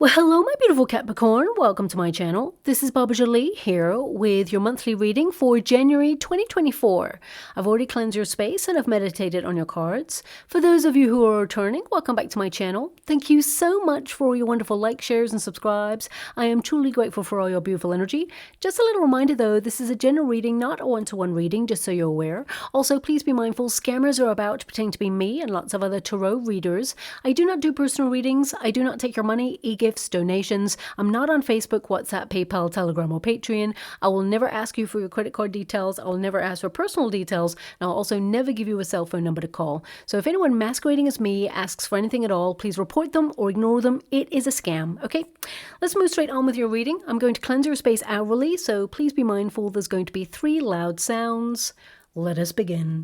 Well, hello, my beautiful Capricorn. Welcome to my channel. This is Baba Jolie here with your monthly reading for January 2024. I've already cleansed your space and I've meditated on your cards. For those of you who are returning, welcome back to my channel. Thank you so much for your wonderful likes, shares, and subscribes. I am truly grateful for all your beautiful energy. Just a little reminder though, this is a general reading, not a one-to-one reading, just so you're aware. Also, please be mindful, scammers are about to pretend to be me and lots of other tarot readers. I do not do personal readings. I do not take your money, e-gifts, donations. I'm not on Facebook, WhatsApp, PayPal, Telegram, or Patreon. I will never ask you for your credit card details. I will never ask for personal details. And I'll also never give you a cell phone number to call. So if anyone masquerading as me asks for anything at all, please report them or ignore them. It is a scam, okay? Let's move straight on with your reading. I'm going to cleanse your space hourly, so please be mindful there's going to be 3 loud sounds. Let us begin.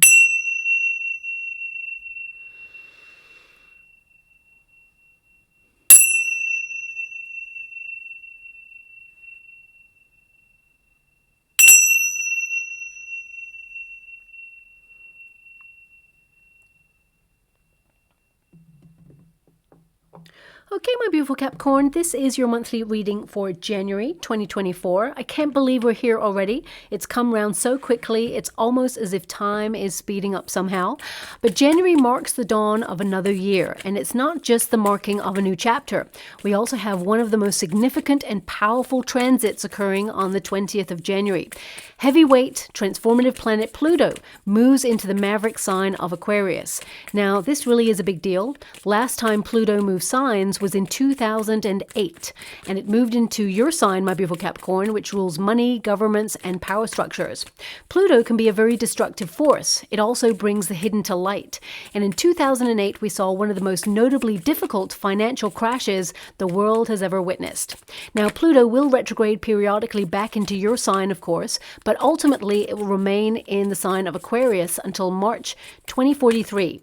Okay, my beautiful Capricorn, this is your monthly reading for January 2024. I can't believe we're here already. It's come round so quickly. It's almost as if time is speeding up somehow. But January marks the dawn of another year, and it's not just the marking of a new chapter. We also have one of the most significant and powerful transits occurring on the 20th of January. Heavyweight, transformative planet Pluto moves into the maverick sign of Aquarius. Now, this really is a big deal. Last time Pluto moved signs was in 2008, and it moved into your sign, my beautiful Capricorn, which rules money, governments, and power structures. Pluto can be a very destructive force. It also brings the hidden to light. And in 2008, we saw one of the most notably difficult financial crashes the world has ever witnessed. Now, Pluto will retrograde periodically back into your sign, of course, but ultimately it will remain in the sign of Aquarius until March 2043.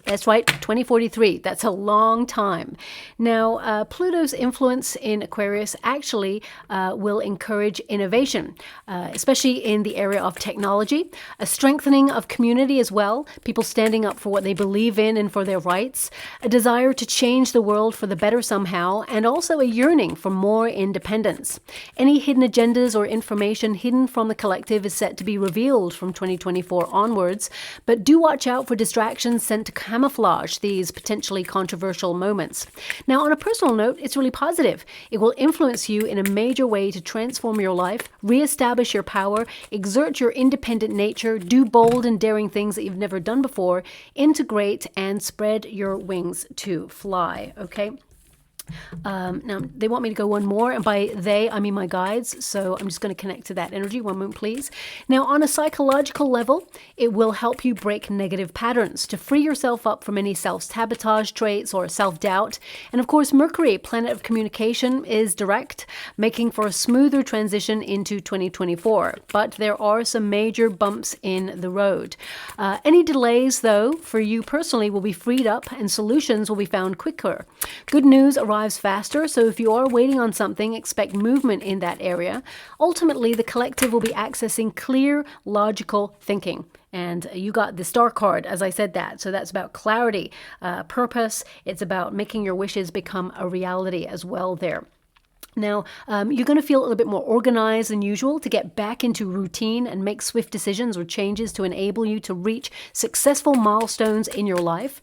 That's right, 2043. That's a long time. Now, Pluto's influence in Aquarius actually will encourage innovation, especially in the area of technology, a strengthening of community as well, people standing up for what they believe in and for their rights, a desire to change the world for the better somehow, and also a yearning for more independence. Any hidden agendas or information hidden from the collective is set to be revealed from 2024 onwards, but do watch out for distractions sent to camouflage these potentially controversial moments. Now, on a personal note, it's really positive. It will influence you in a major way to transform your life, reestablish your power, exert your independent nature, do bold and daring things that you've never done before, integrate, and spread your wings to fly, okay? Now, they want me to go one more, and by they, I mean my guides, so I'm just going to connect to that energy. One moment, please. Now, on a psychological level, it will help you break negative patterns to free yourself up from any self-sabotage traits or self-doubt. And of course, Mercury, planet of communication, is direct, making for a smoother transition into 2024. But there are some major bumps in the road. Any delays, though, for you personally will be freed up and solutions will be found quicker. Good news arrives faster, so if you are waiting on something, expect movement in that area. Ultimately, the collective will be accessing clear, logical thinking. And you got the star card as I said that. So that's about clarity, purpose. It's about making your wishes become a reality as well there. Now, you're going to feel a little bit more organized than usual to get back into routine and make swift decisions or changes to enable you to reach successful milestones in your life.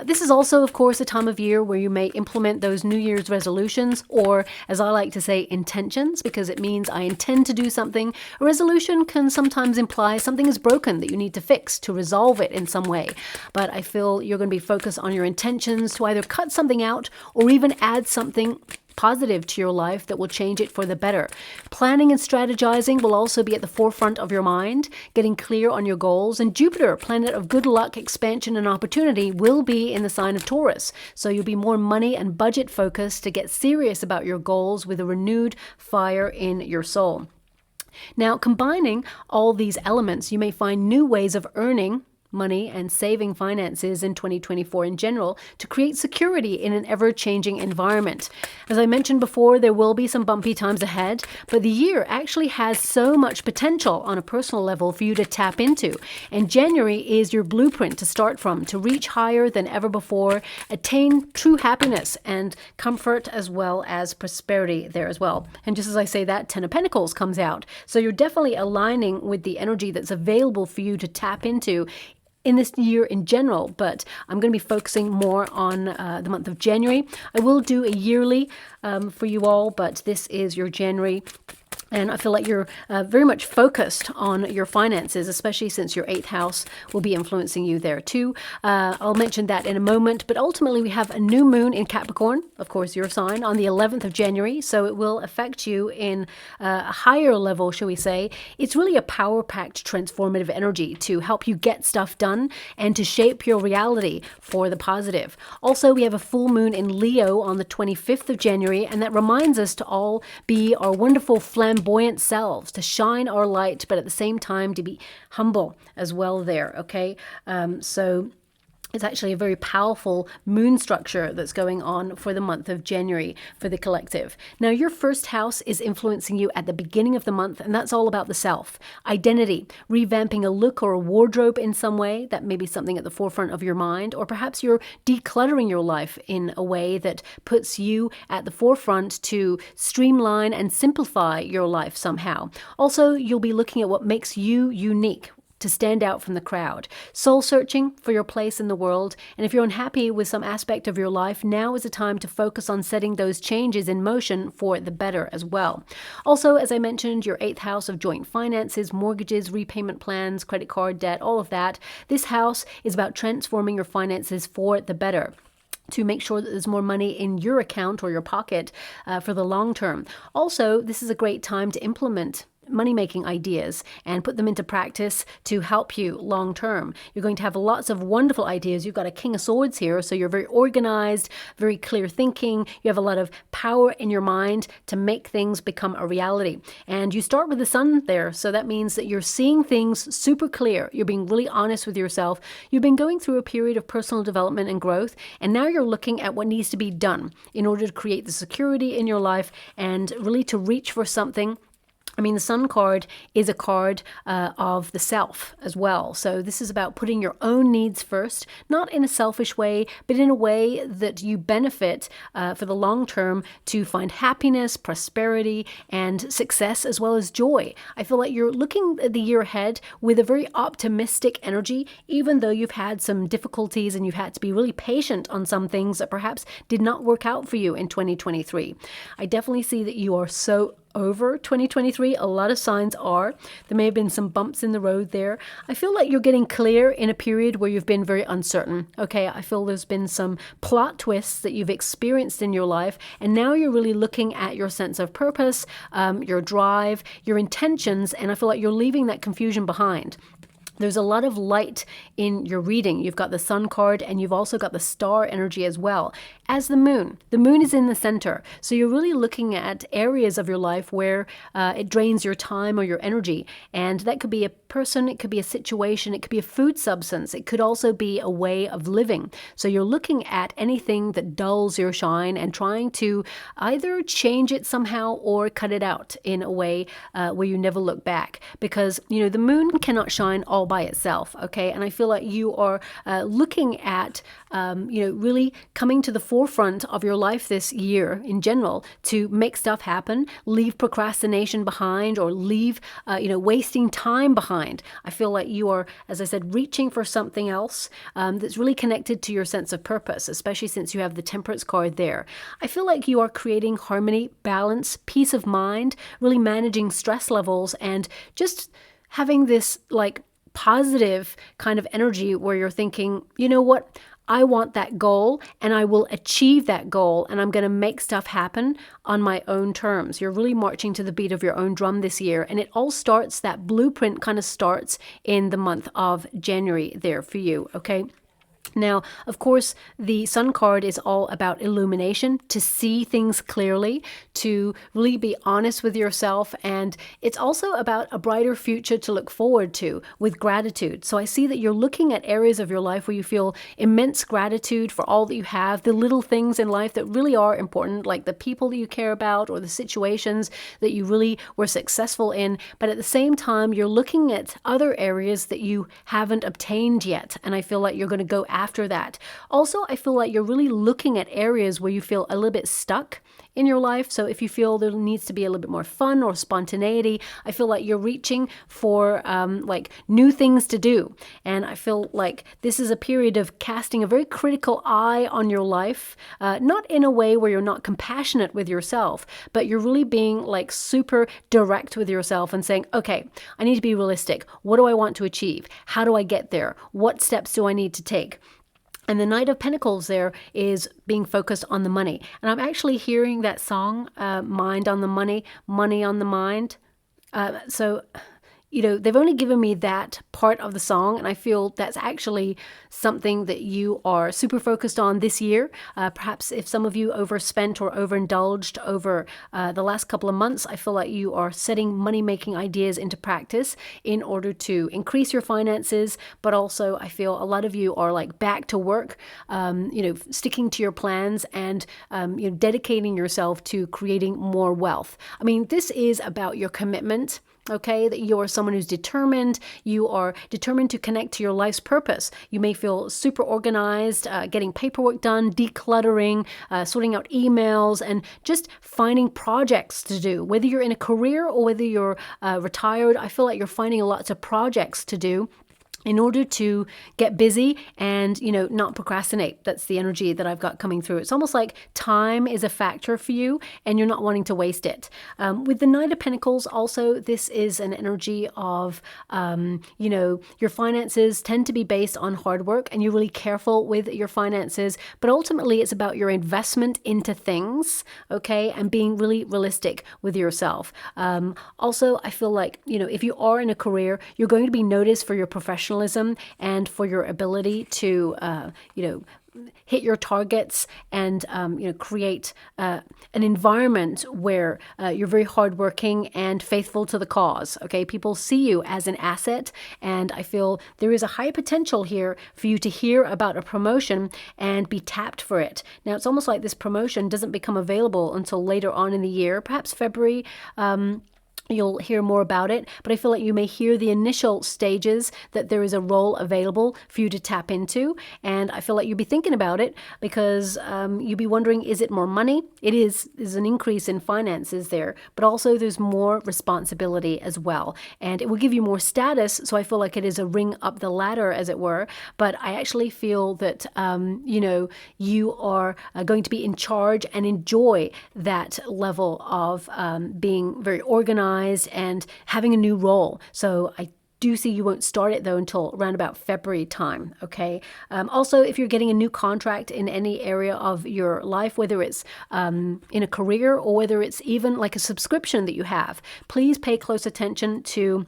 This is also, of course, a time of year where you may implement those New Year's resolutions, or as I like to say, intentions, because it means I intend to do something. A resolution can sometimes imply something is broken that you need to fix to resolve it in some way. But I feel you're going to be focused on your intentions to either cut something out or even add something positive to your life that will change it for the better. Planning and strategizing will also be at the forefront of your mind, getting clear on your goals. And Jupiter, planet of good luck, expansion, and opportunity, will be in the sign of Taurus. So you'll be more money and budget focused to get serious about your goals with a renewed fire in your soul. Now, combining all these elements, you may find new ways of earning money and saving finances in 2024 in general to create security in an ever-changing environment. As I mentioned before, there will be some bumpy times ahead, but the year actually has so much potential on a personal level for you to tap into. And January is your blueprint to start from, to reach higher than ever before, attain true happiness and comfort as well as prosperity there as well. And just as I say that, Ten of Pentacles comes out. So you're definitely aligning with the energy that's available for you to tap into in this year in general, but I'm going to be focusing more on the month of January. I will do a yearly for you all, but this is your January. And I feel like you're very much focused on your finances, especially since your 8th house will be influencing you there too. I'll mention that in a moment. But ultimately, we have a new moon in Capricorn, of course, your sign, on the 11th of January. So it will affect you in a higher level, shall we say. It's really a power-packed transformative energy to help you get stuff done and to shape your reality for the positive. Also, we have a full moon in Leo on the 25th of January, and that reminds us to all be our wonderful flamboyant selves, to shine our light, but at the same time to be humble as well there, okay? So it's actually a very powerful moon structure that's going on for the month of January for the collective. Now, your first house is influencing you at the beginning of the month, and that's all about the self, identity, revamping a look or a wardrobe in some way. That may be something at the forefront of your mind, or perhaps you're decluttering your life in a way that puts you at the forefront to streamline and simplify your life somehow. Also, you'll be looking at what makes you unique, to stand out from the crowd. Soul searching for your place in the world. And if you're unhappy with some aspect of your life, now is a time to focus on setting those changes in motion for the better as well. Also, as I mentioned, your 8th house of joint finances, mortgages, repayment plans, credit card debt, all of that. This house is about transforming your finances for the better, to make sure that there's more money in your account or your pocket for the long term. Also, this is a great time to implement money-making ideas and put them into practice to help you long term. You're going to have lots of wonderful ideas. You've got a King of Swords here, so you're very organized, very clear thinking. You have a lot of power in your mind to make things become a reality. And you start with the sun there, so that means that you're seeing things super clear. You're being really honest with yourself. You've been going through a period of personal development and growth, and now you're looking at what needs to be done in order to create the security in your life and really to reach for something. I mean, the Sun card is a card of the self as well. So this is about putting your own needs first, not in a selfish way, but in a way that you benefit for the long term to find happiness, prosperity, and success, as well as joy. I feel like you're looking at the year ahead with a very optimistic energy, even though you've had some difficulties and you've had to be really patient on some things that perhaps did not work out for you in 2023. I definitely see that you are so over 2023. A lot of signs are. There may have been some bumps in the road there. I feel like you're getting clear in a period where you've been very uncertain. Okay, I feel there's been some plot twists that you've experienced in your life, and now you're really looking at your sense of purpose, your drive, your intentions, and I feel like you're leaving that confusion behind. There's a lot of light in your reading. You've got the Sun card and you've also got the star energy as well as the moon. The moon is in the center. So you're really looking at areas of your life where it drains your time or your energy. And that could be a person, it could be a situation, it could be a food substance. It could also be a way of living. So you're looking at anything that dulls your shine and trying to either change it somehow or cut it out in a way where you never look back. Because, you know, the moon cannot shine all by itself, okay? And I feel like you are looking at, really coming to the forefront of your life this year in general to make stuff happen, leave procrastination behind, or leave, wasting time behind. I feel like you are, as I said, reaching for something else that's really connected to your sense of purpose, especially since you have the Temperance card there. I feel like you are creating harmony, balance, peace of mind, really managing stress levels, and just having this positive kind of energy where you're thinking, you know what, I want that goal and I will achieve that goal and I'm going to make stuff happen on my own terms. You're really marching to the beat of your own drum this year, and it all starts, that blueprint kind of starts in the month of January there for you, okay? Now, of course, the Sun card is all about illumination, to see things clearly, to really be honest with yourself, and it's also about a brighter future to look forward to with gratitude. So I see that you're looking at areas of your life where you feel immense gratitude for all that you have, the little things in life that really are important, like the people that you care about or the situations that you really were successful in. But at the same time, you're looking at other areas that you haven't obtained yet, and I feel like you're going to go after that. Also, I feel like you're really looking at areas where you feel a little bit stuck in your life. So if you feel there needs to be a little bit more fun or spontaneity, I feel like you're reaching for like new things to do. And I feel like this is a period of casting a very critical eye on your life, not in a way where you're not compassionate with yourself, but you're really being like super direct with yourself and saying, okay, I need to be realistic. What do I want to achieve? How do I get there? What steps do I need to take? And the Knight of Pentacles there is being focused on the money. And I'm actually hearing that song, Mind on the Money, Money on the Mind. So you know, they've only given me that part of the song, and I feel that's actually something that you are super focused on this year. Perhaps if some of you overspent or overindulged over the last couple of months, I feel like you are setting money-making ideas into practice in order to increase your finances, but also I feel a lot of you are like back to work, you know, sticking to your plans and, you know, dedicating yourself to creating more wealth. I mean, this is about your commitment. Okay, that you are someone who's determined, you are determined to connect to your life's purpose. You may feel super organized, getting paperwork done, decluttering, sorting out emails, and just finding projects to do. Whether you're in a career or whether you're retired, I feel like you're finding lots of projects to do in order to get busy and, you know, not procrastinate. That's the energy that I've got coming through. It's almost like time is a factor for you and you're not wanting to waste it. With the Knight of Pentacles also, this is an energy of, you know, your finances tend to be based on hard work and you're really careful with your finances, but ultimately it's about your investment into things, okay, and being really realistic with yourself. Also, I feel like, you know, if you are in a career, you're going to be noticed for your professionalism and for your ability to, you know, hit your targets and, you know, create an environment where you're very hardworking and faithful to the cause. Okay, people see you as an asset, and I feel there is a high potential here for you to hear about a promotion and be tapped for it. Now, it's almost like this promotion doesn't become available until later on in the year, perhaps February. You'll hear more about it, but I feel like you may hear the initial stages that there is a role available for you to tap into, and I feel like you'll be thinking about it because you'll be wondering, is it more money? It is. There's an increase in finances there, but also there's more responsibility as well, and it will give you more status, so I feel like it is a ring up the ladder, as it were, but I actually feel that, you know, you are going to be in charge and enjoy that level of being very organized and having a new role. So I do see you won't start it though until around about February time, okay? Also, if you're getting a new contract in any area of your life, whether it's in a career or whether it's even like a subscription that you have, please pay close attention to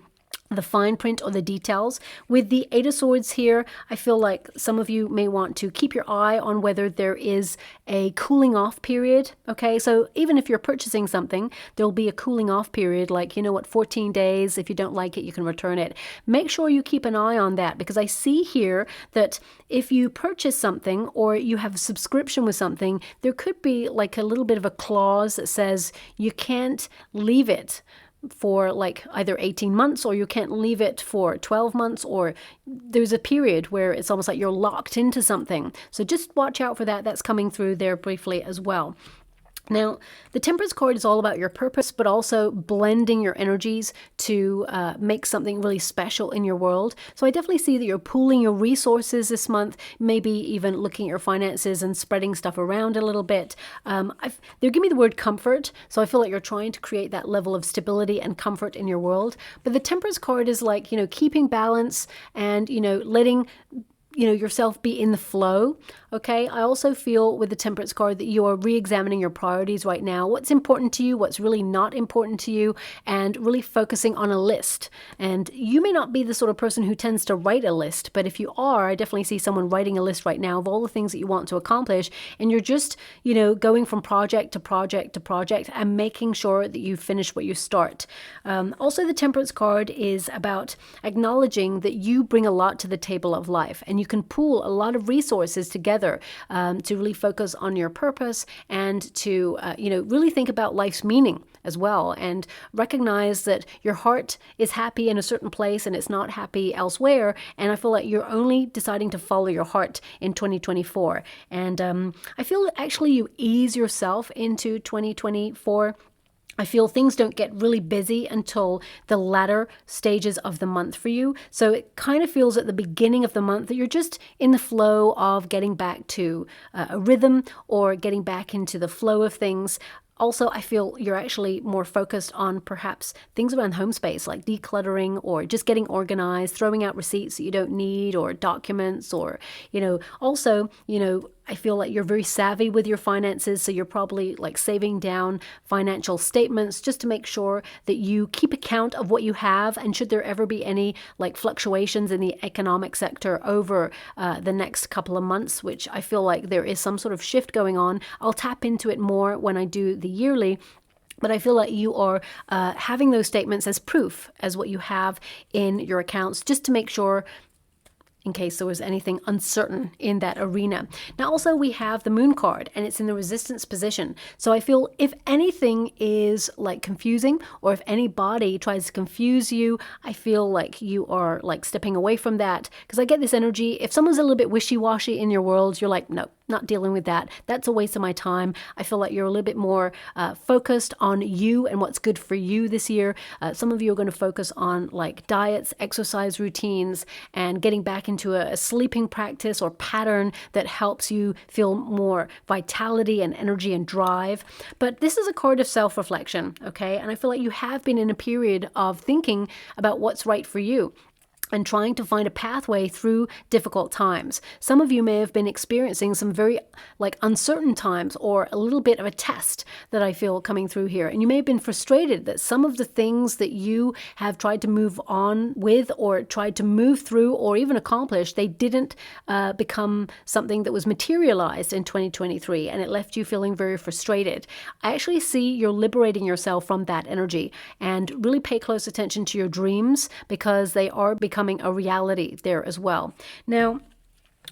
the fine print or the details. With the Eight of Swords here, I feel like some of you may want to keep your eye on whether there is a cooling off period. Okay, so even if you're purchasing something, there'll be a cooling off period, like, you know what, 14 days. If you don't like it, you can return it. Make sure you keep an eye on that, because I see here that if you purchase something or you have a subscription with something, there could be like a little bit of a clause that says you can't leave it for like either 18 months or you can't leave it for 12 months, or there's a period where it's almost like you're locked into something. So just watch out for that. That's coming through there briefly as well. Now, the Temperance card is all about your purpose, but also blending your energies to make something really special in your world. So I definitely see that you're pooling your resources this month, maybe even looking at your finances and spreading stuff around a little bit. They give me the word comfort, so I feel like you're trying to create that level of stability and comfort in your world. But the Temperance card is like, you know, keeping balance and, you know, letting yourself be in the flow. Okay. I also feel with the Temperance card that you are re-examining your priorities right now. What's important to you, what's really not important to you, and really focusing on a list. And you may not be the sort of person who tends to write a list, but if you are, I definitely see someone writing a list right now of all the things that you want to accomplish. And you're just, going from project to project to project and making sure that you finish what you start. Also, the Temperance card is about acknowledging that you bring a lot to the table of life, and you can pool a lot of resources together to really focus on your purpose and to, really think about life's meaning as well, and recognize that your heart is happy in a certain place and it's not happy elsewhere. And I feel like you're only deciding to follow your heart in 2024. And I feel that actually you ease yourself into 2024. I feel things don't get really busy until the latter stages of the month for you. So it kind of feels at the beginning of the month that you're just in the flow of getting back to a rhythm or getting back into the flow of things. Also, I feel you're actually more focused on perhaps things around home space, like decluttering or just getting organized, throwing out receipts that you don't need or documents, or, also, I feel like you're very savvy with your finances, so you're probably like saving down financial statements just to make sure that you keep account of what you have, and should there ever be any like fluctuations in the economic sector over the next couple of months, which I feel like there is some sort of shift going on. I'll tap into it more when I do the yearly. But I feel like you are having those statements as proof as what you have in your accounts, just to make sure in case there was anything uncertain in that arena. Now also we have the Moon card, and it's in the resistance position. So I feel if anything is like confusing, or if anybody tries to confuse you, I feel like you are like stepping away from that, because I get this energy. If someone's a little bit wishy-washy in your world, you're like, no, not dealing with that. That's a waste of my time. I feel like you're a little bit more focused on you and what's good for you this year. Some of you are going to focus on like diets, exercise routines, and getting back into a sleeping practice or pattern that helps you feel more vitality and energy and drive. But this is a card of self-reflection, okay? And I feel like you have been in a period of thinking about what's right for you and trying to find a pathway through difficult times. Some of you may have been experiencing some very uncertain times, or a little bit of a test that I feel coming through here. And you may have been frustrated that some of the things that you have tried to move on with, or tried to move through, or even accomplish, they didn't become something that was materialized in 2023, and it left you feeling very frustrated. I actually see you're liberating yourself from that energy, and really pay close attention to your dreams, because they are becoming a reality there as well. Now,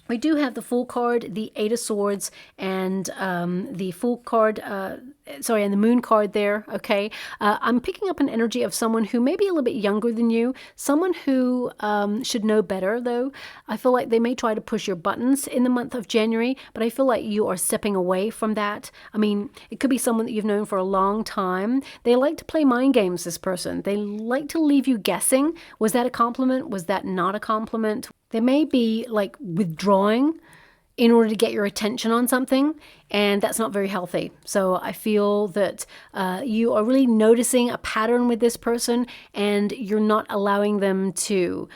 we do have the Fool card, the Eight of Swords, and the Fool card, and the Moon card there, okay? I'm picking up an energy of someone who may be a little bit younger than you, someone who should know better, though. I feel like they may try to push your buttons in the month of January, but I feel like you are stepping away from that. I mean, it could be someone that you've known for a long time. They like to play mind games, this person. They like to leave you guessing. Was that a compliment? Was that not a compliment? They may be like withdrawing in order to get your attention on something, and that's not very healthy. So I feel that you are really noticing a pattern with this person, and you're not allowing them to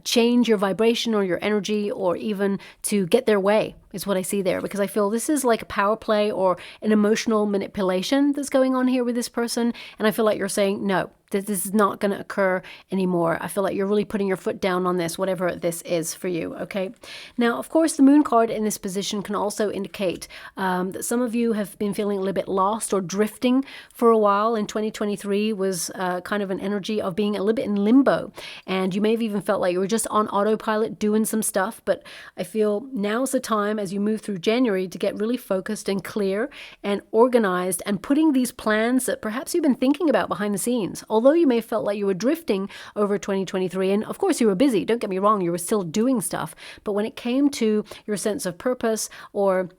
change your vibration or your energy, or even to get their way, is what I see there. Because I feel this is like a power play or an emotional manipulation that's going on here with this person. And I feel like you're saying, no, this is not going to occur anymore. I feel like you're really putting your foot down on this, whatever this is for you, okay? Now, of course, the Moon card in this position can also indicate that some of you have been feeling a little bit lost or drifting for a while. In 2023 was kind of an energy of being a little bit in limbo. And you may have even felt like you were just on autopilot doing some stuff. But I feel now's the time, as you move through January, to get really focused and clear and organized, and putting these plans that perhaps you've been thinking about behind the scenes. Although you may have felt like you were drifting over 2023, and of course you were busy, don't get me wrong, you were still doing stuff. But when it came to your sense of purpose, or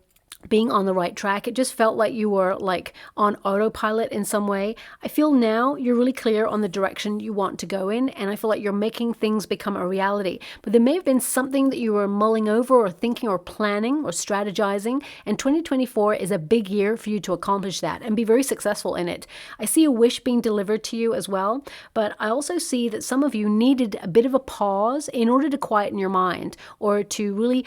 being on the right track. It just felt like you were like on autopilot in some way. I feel now you're really clear on the direction you want to go in, and I feel like you're making things become a reality. But there may have been something that you were mulling over or thinking or planning or strategizing, and 2024 is a big year for you to accomplish that and be very successful in it. I see a wish being delivered to you as well, but I also see that some of you needed a bit of a pause in order to quieten your mind or to really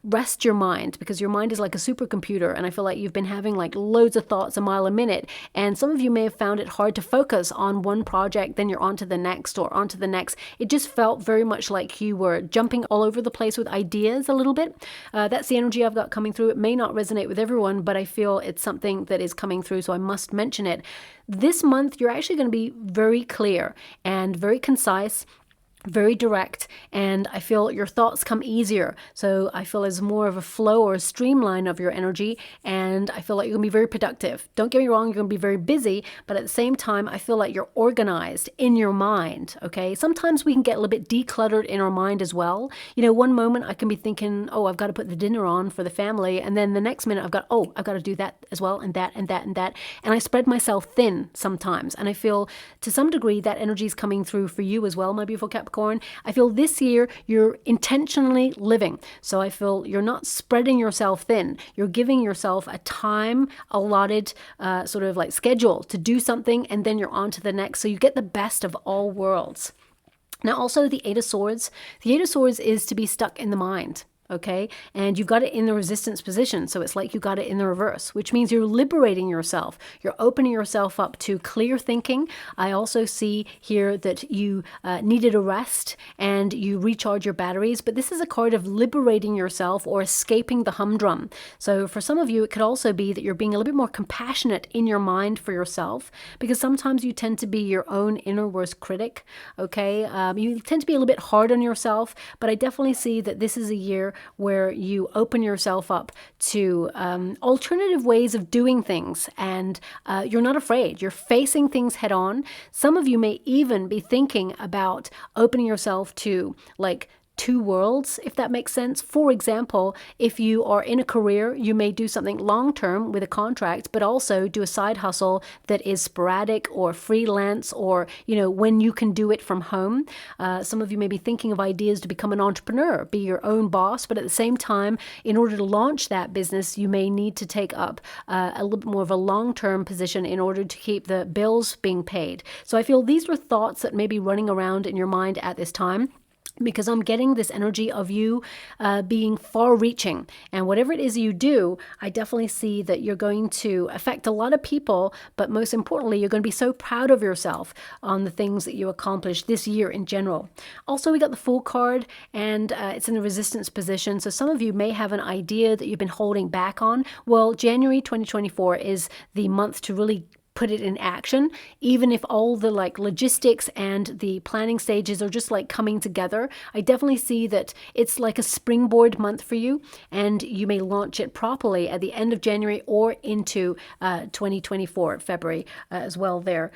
rest your mind, because your mind is like a supercomputer, and I feel like you've been having like loads of thoughts a mile a minute, and some of you may have found it hard to focus on one project, then you're on to the next or on to the next. It just felt very much like you were jumping all over the place with ideas a little bit. That's the energy I've got coming through. It may not resonate with everyone, but I feel it's something that is coming through, so I must mention it. This month, you're actually going to be very clear and very concise, very direct, and I feel your thoughts come easier. So I feel there's more of a flow or a streamline of your energy, and I feel like you're going to be very productive. Don't get me wrong, you're going to be very busy, but at the same time, I feel like you're organized in your mind, okay? Sometimes we can get a little bit decluttered in our mind as well. You know, one moment I can be thinking, oh, I've got to put the dinner on for the family, and then the next minute I've got to do that as well, and that, and that, and that, and I spread myself thin sometimes, and I feel to some degree that energy is coming through for you as well, my beautiful Capricorn. I feel this year you're intentionally living. So I feel you're not spreading yourself thin. You're giving yourself a time allotted sort of like schedule to do something, and then you're on to the next. So you get the best of all worlds. Now also the Eight of Swords. The Eight of Swords is to be stuck in the mind. Okay, and you've got it in the resistance position, so it's like you got it in the reverse, which means you're liberating yourself. You're opening yourself up to clear thinking. I also see here that you needed a rest and you recharge your batteries, but this is a card of liberating yourself or escaping the humdrum. So for some of you, it could also be that you're being a little bit more compassionate in your mind for yourself, because sometimes you tend to be your own inner worst critic. Okay, you tend to be a little bit hard on yourself, but I definitely see that this is a year where you open yourself up to alternative ways of doing things, and you're not afraid. You're facing things head on. Some of you may even be thinking about opening yourself to like two worlds, if that makes sense. For example, if you are in a career, you may do something long-term with a contract, but also do a side hustle that is sporadic or freelance, or, you know, when you can do it from home. Some of you may be thinking of ideas to become an entrepreneur, be your own boss, but at the same time, in order to launch that business, you may need to take up a little bit more of a long-term position in order to keep the bills being paid. So I feel these were thoughts that may be running around in your mind at this time, because I'm getting this energy of you being far-reaching. And whatever it is you do, I definitely see that you're going to affect a lot of people, but most importantly, you're going to be so proud of yourself on the things that you accomplished this year in general. Also, we got the Fool card, and it's in the resistance position. So some of you may have an idea that you've been holding back on. Well, January 2024 is the month to really put it in action, even if all the like logistics and the planning stages are just like coming together. I definitely see that it's like a springboard month for you, and you may launch it properly at the end of January or into 2024 February as well there.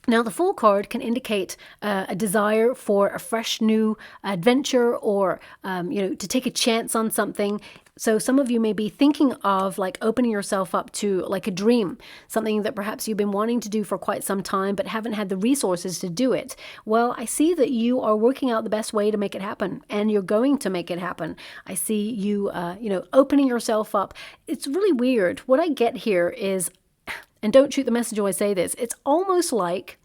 Now, the Fool card can indicate a desire for a fresh new adventure, or, to take a chance on something. So some of you may be thinking of like opening yourself up to like a dream, something that perhaps you've been wanting to do for quite some time, but haven't had the resources to do it. Well, I see that you are working out the best way to make it happen, and you're going to make it happen. I see you, opening yourself up. It's really weird. What I get here is, and don't shoot the messenger when I say this, it's almost like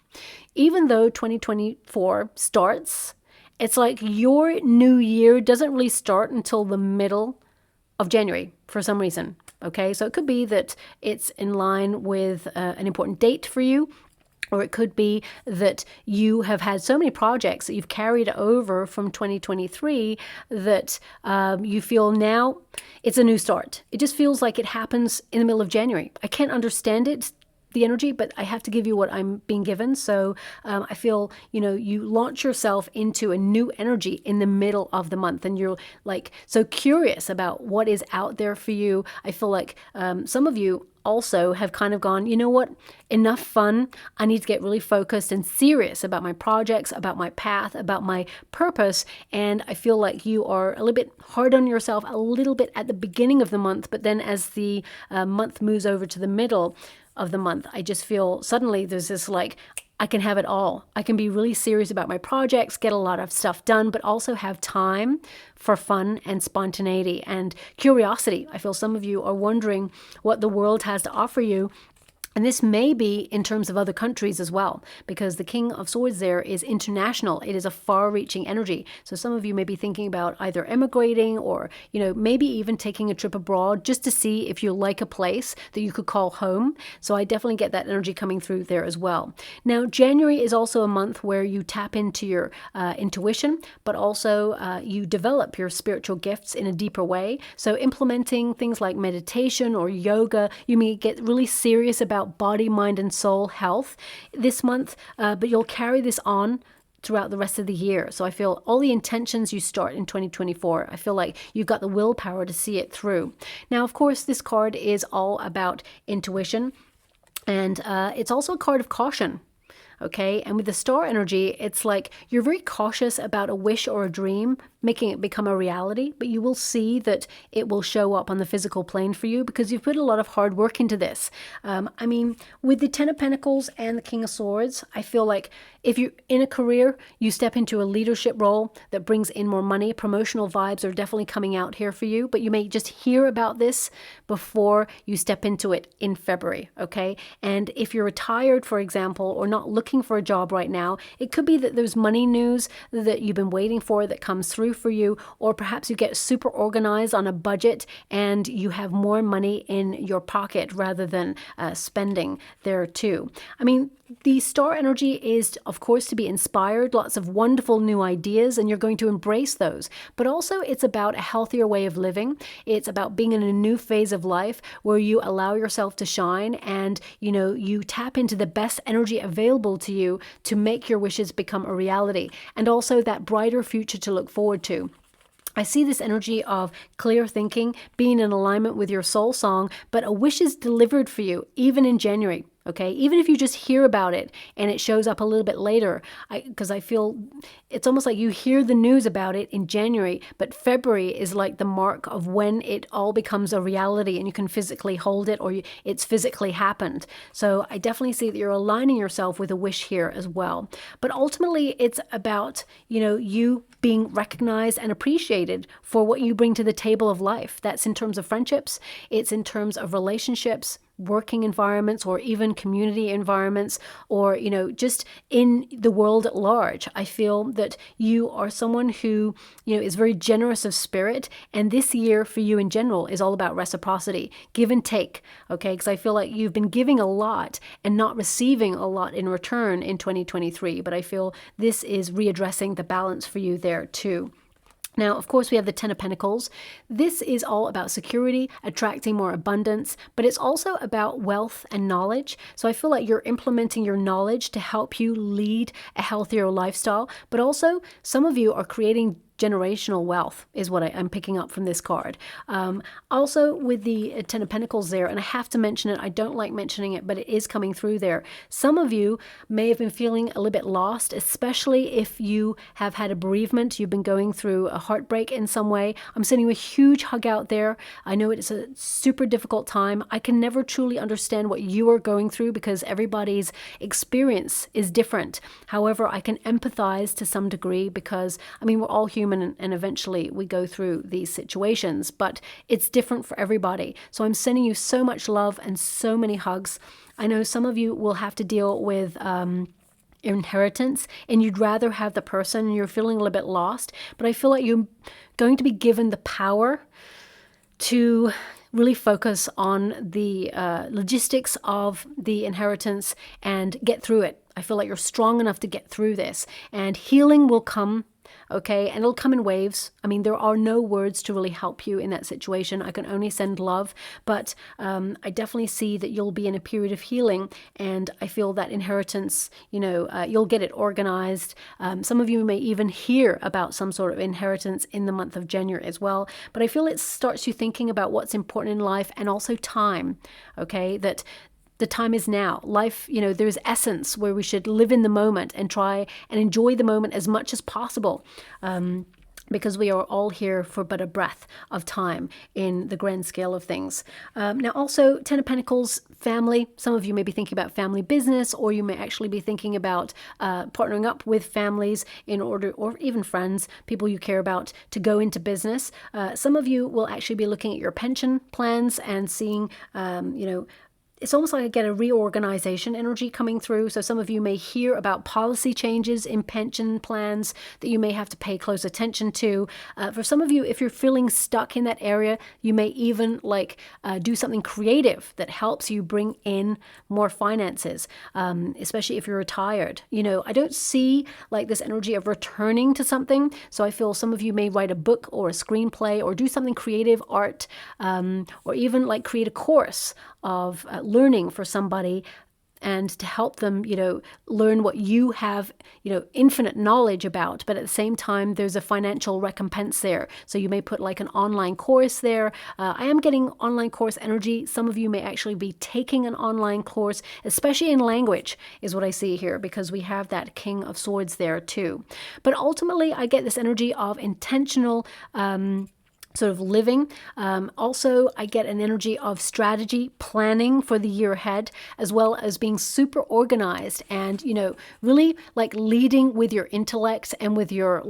even though 2024 starts, it's like your new year doesn't really start until the middle of January for some reason. Okay, so it could be that it's in line with an important date for you, or it could be that you have had so many projects that you've carried over from 2023 that you feel now it's a new start. It just feels like it happens in the middle of January. I can't understand it. the energy, but I have to give you what I'm being given. So I feel, you launch yourself into a new energy in the middle of the month, and you're like so curious about what is out there for you. I feel like some of you also have kind of gone, you know what, enough fun. I need to get really focused and serious about my projects, about my path, about my purpose. And I feel like you are a little bit hard on yourself a little bit at the beginning of the month, but then as the month moves over to the middle of the month, I just feel suddenly there's this like, I can have it all. I can be really serious about my projects, get a lot of stuff done, but also have time for fun and spontaneity and curiosity. I feel some of you are wondering what the world has to offer you. And this may be in terms of other countries as well, because the King of Swords there is international. It is a far-reaching energy. So some of you may be thinking about either emigrating or, maybe even taking a trip abroad just to see if you like a place that you could call home. So I definitely get that energy coming through there as well. Now, January is also a month where you tap into your intuition, but also you develop your spiritual gifts in a deeper way. So implementing things like meditation or yoga, you may get really serious about body, mind, and soul health this month, but you'll carry this on throughout the rest of the year. So I feel all the intentions you start in 2024, I feel like you've got the willpower to see it through. Now, of course, this card is all about intuition, and it's also a card of caution. Okay, and with the star energy, it's like you're very cautious about a wish or a dream, making it become a reality, but you will see that it will show up on the physical plane for you because you've put a lot of hard work into this. With the Ten of Pentacles and the King of Swords, I feel like if you're in a career, you step into a leadership role that brings in more money. Promotional vibes are definitely coming out here for you, but you may just hear about this before you step into it in February, okay? And if you're retired, for example, or not looking for a job right now, it could be that there's money news that you've been waiting for that comes through for you, or perhaps you get super organized on a budget and you have more money in your pocket rather than spending there too. The star energy is, of course, to be inspired, lots of wonderful new ideas, and you're going to embrace those. But also it's about a healthier way of living. It's about being in a new phase of life where you allow yourself to shine and, you tap into the best energy available to you to make your wishes become a reality, and also that brighter future to look forward to. I see this energy of clear thinking, being in alignment with your soul song, but a wish is delivered for you even in January. Okay, even if you just hear about it and it shows up a little bit later, because I feel it's almost like you hear the news about it in January, but February is like the mark of when it all becomes a reality and you can physically hold it, or it's physically happened. So I definitely see that you're aligning yourself with a wish here as well. But ultimately, it's about, you being recognized and appreciated for what you bring to the table of life. That's in terms of friendships, it's in terms of relationships, working environments, or even community environments, or just in the world at large. I feel that you are someone who is very generous of spirit, and this year for you in general is all about reciprocity, give and take. Okay, because I feel like you've been giving a lot and not receiving a lot in return in 2023, but I feel this is readdressing the balance for you there too. Now, of course, we have the Ten of Pentacles. This is all about security, attracting more abundance, but it's also about wealth and knowledge. So I feel like you're implementing your knowledge to help you lead a healthier lifestyle, but also some of you are creating generational wealth is what I'm picking up from this card. Also with the Ten of Pentacles there, and I have to mention it, I don't like mentioning it, but it is coming through there. Some of you may have been feeling a little bit lost, especially if you have had a bereavement, you've been going through a heartbreak in some way. I'm sending you a huge hug out there. I know it's a super difficult time. I can never truly understand what you are going through because everybody's experience is different. However, I can empathize to some degree because, we're all human, and eventually we go through these situations, but it's different for everybody. So I'm sending you so much love and so many hugs. I know some of you will have to deal with inheritance, and you'd rather have the person, and you're feeling a little bit lost, but I feel like you're going to be given the power to really focus on the logistics of the inheritance and get through it. I feel like you're strong enough to get through this, and healing will come. Okay, and it'll come in waves. I mean, there are no words to really help you in that situation. I can only send love, but I definitely see that you'll be in a period of healing, and I feel that inheritance, you'll get it organized. Some of you may even hear about some sort of inheritance in the month of January as well, but I feel it starts you thinking about what's important in life and also time, okay, that the time is now. Life, there's essence where we should live in the moment and try and enjoy the moment as much as possible, because we are all here for but a breath of time in the grand scale of things. Now also, Ten of Pentacles, family. Some of you may be thinking about family business, or you may actually be thinking about partnering up with families in order, or even friends, people you care about, to go into business. Some of you will actually be looking at your pension plans and seeing, it's almost like I get a reorganization energy coming through. So some of you may hear about policy changes in pension plans that you may have to pay close attention to. For some of you, if you're feeling stuck in that area, you may even do something creative that helps you bring in more finances, especially if you're retired. I don't see this energy of returning to something. So I feel some of you may write a book or a screenplay or do something creative, art, or even create a course of learning for somebody, and to help them, learn what you have, infinite knowledge about. But at the same time, there's a financial recompense there. So you may put an online course there. I am getting online course energy. Some of you may actually be taking an online course, especially in language, is what I see here, because we have that King of Swords there too. But ultimately, I get this energy of intentional sort of living. Also, I get an energy of strategy, planning for the year ahead, as well as being super organized and, really leading with your intellect and with your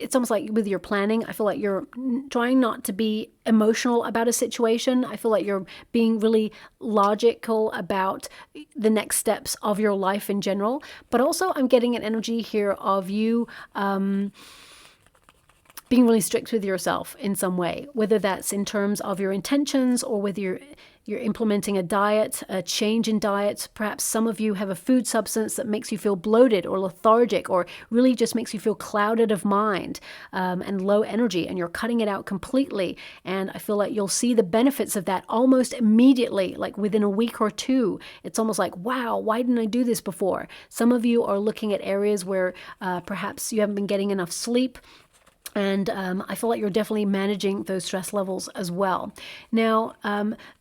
it's almost like with your planning. I feel like you're trying not to be emotional about a situation. I feel like you're being really logical about the next steps of your life in general. But also I'm getting an energy here of you being really strict with yourself in some way, whether that's in terms of your intentions or whether you're implementing a diet, a change in diet. Perhaps some of you have a food substance that makes you feel bloated or lethargic, or really just makes you feel clouded of mind and low energy, and you're cutting it out completely. And I feel like you'll see the benefits of that almost immediately, within a week or two. It's almost like, wow, why didn't I do this before? Some of you are looking at areas where perhaps you haven't been getting enough sleep. And I feel like you're definitely managing those stress levels as well. Now,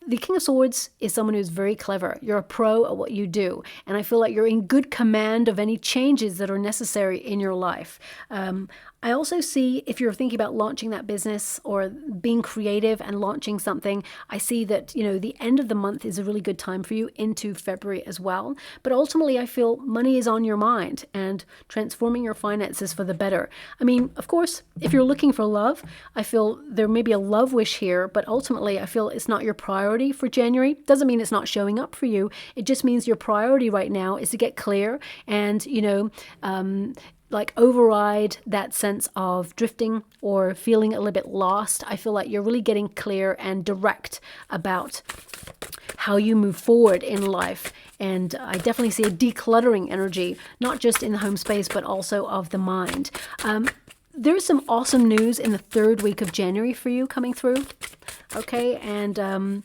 the King of Swords is someone who's very clever. You're a pro at what you do. And I feel like you're in good command of any changes that are necessary in your life. I also see, if you're thinking about launching that business or being creative and launching something, I see that, the end of the month is a really good time for you into February as well. But ultimately, I feel money is on your mind and transforming your finances for the better. I mean, of course, if you're looking for love, I feel there may be a love wish here, but ultimately I feel it's not your priority for January. Doesn't mean it's not showing up for you. It just means your priority right now is to get clear and, override that sense of drifting or feeling a little bit lost. I feel like you're really getting clear and direct about how you move forward in life. And I definitely see a decluttering energy, not just in the home space, but also of the mind. There's some awesome news in the third week of January for you coming through. Okay, and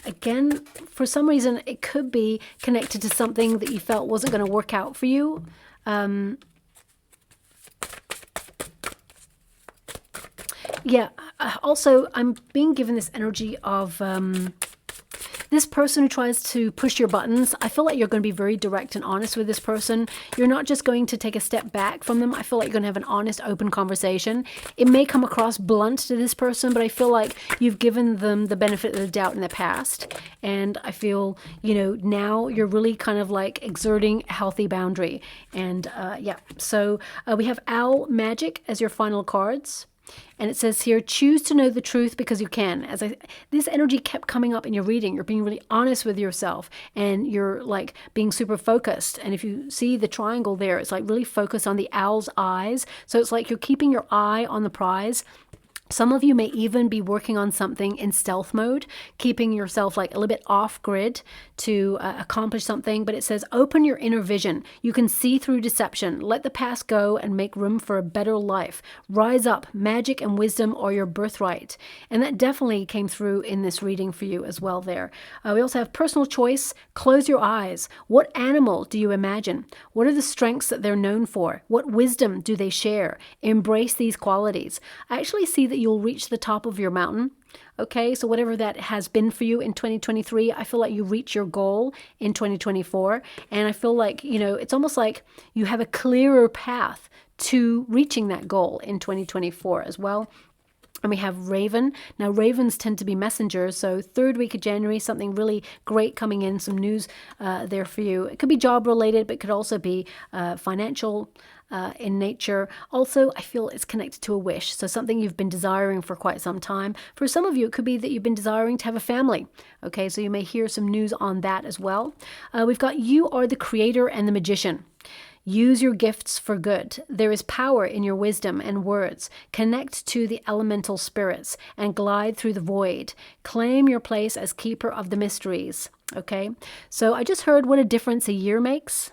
again, for some reason, it could be connected to something that you felt wasn't going to work out for you. Also, I'm being given this energy of this person who tries to push your buttons. I feel like you're going to be very direct and honest with this person. You're not just going to take a step back from them. I feel like you're going to have an honest, open conversation. It may come across blunt to this person, but I feel like you've given them the benefit of the doubt in the past. And I feel, now you're really kind of exerting a healthy boundary. And so we have Owl Magic as your final cards. And it says here, choose to know the truth because you can. This energy kept coming up in your reading. You're being really honest with yourself, and you're being super focused. And if you see the triangle there, it's really focused on the owl's eyes. So it's like you're keeping your eye on the prize, Some of you may even be working on something in stealth mode, keeping yourself like a little bit off grid to accomplish something. But it says, open your inner vision. You can see through deception. Let the past go and make room for a better life. Rise up. Magic and wisdom are your birthright. And that definitely came through in this reading for you as well there. We also have personal choice. Close your eyes. What animal do you imagine? What are the strengths that they're known for? What wisdom do they share? Embrace these qualities. I actually see that you'll reach the top of your mountain. Okay, so whatever that has been for you in 2023, I feel like you reach your goal in 2024. And I feel like, it's almost like you have a clearer path to reaching that goal in 2024 as well. And we have Raven. Now, ravens tend to be messengers. So 3rd week of January, something really great coming in, some news there for you. It could be job related, but it could also be financial in nature. Also, I feel it's connected to a wish. So something you've been desiring for quite some time. For some of you, it could be that you've been desiring to have a family. Okay, so you may hear some news on that as well. We've got you are the creator and the magician. Use your gifts for good. There is power in your wisdom and words. Connect to the elemental spirits and glide through the void. Claim your place as keeper of the mysteries. Okay, so I just heard what a difference a year makes.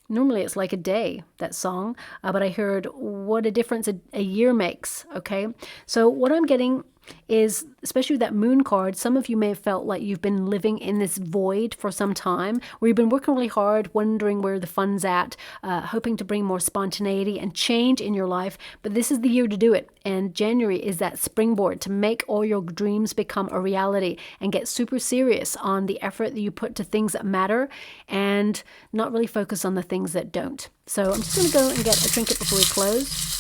Normally it's like a day, that song, but I heard what a difference a year makes, okay? So what I'm getting is, especially with that moon card, some of you may have felt like you've been living in this void for some time, where you've been working really hard, wondering where the fun's at, hoping to bring more spontaneity and change in your life, but this is the year to do it. And January is that springboard to make all your dreams become a reality and get super serious on the effort that you put to things that matter and not really focus on the things that don't. So I'm just going to go and get a trinket before we close.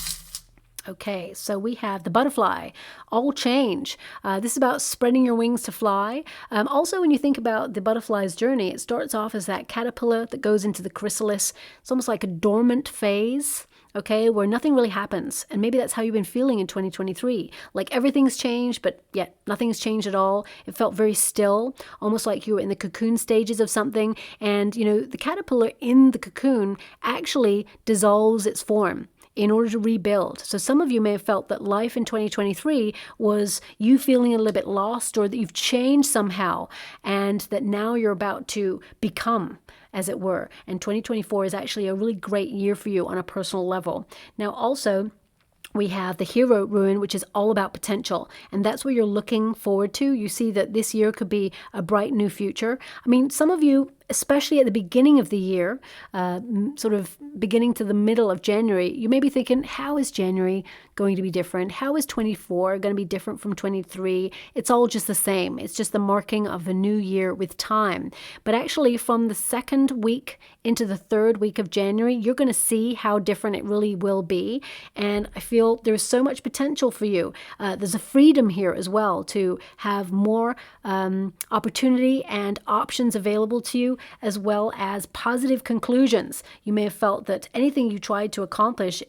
Okay, so we have the butterfly, all change. This is about spreading your wings to fly. Also, when you think about the butterfly's journey, it starts off as that caterpillar that goes into the chrysalis. It's almost like a dormant phase, okay, where nothing really happens. And maybe that's how you've been feeling in 2023. Like everything's changed, but yet nothing's changed at all. It felt very still, almost like you were in the cocoon stages of something. And, the caterpillar in the cocoon actually dissolves its form in order to rebuild. So some of you may have felt that life in 2023 was you feeling a little bit lost, or that you've changed somehow, and that now you're about to become, as it were. And 2024 is actually a really great year for you on a personal level. Now also, we have the hero rune, which is all about potential. And that's what you're looking forward to. You see that this year could be a bright new future. I mean, some of you, especially at the beginning of the year, sort of beginning to the middle of January, you may be thinking, how is January going to be different? How is 24 going to be different from 23? It's all just the same. It's just the marking of a new year with time. But actually, from the 2nd week into the 3rd week of January, you're going to see how different it really will be. And I feel there's so much potential for you. There's a freedom here as well to have more opportunity and options available to you, as well as positive conclusions. You may have felt that anything you tried to accomplish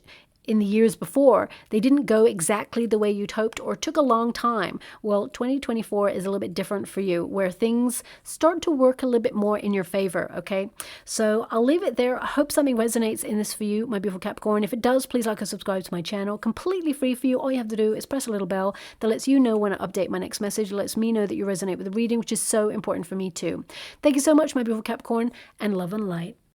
in the years before, they didn't go exactly the way you'd hoped or took a long time. Well, 2024 is a little bit different for you, where things start to work a little bit more in your favor, okay? So I'll leave it there. I hope something resonates in this for you, my beautiful Capricorn. If it does, please like and subscribe to my channel. Completely free for you. All you have to do is press a little bell that lets you know when I update my next message. It lets me know that you resonate with the reading, which is so important for me too. Thank you so much, my beautiful Capricorn, and love and light.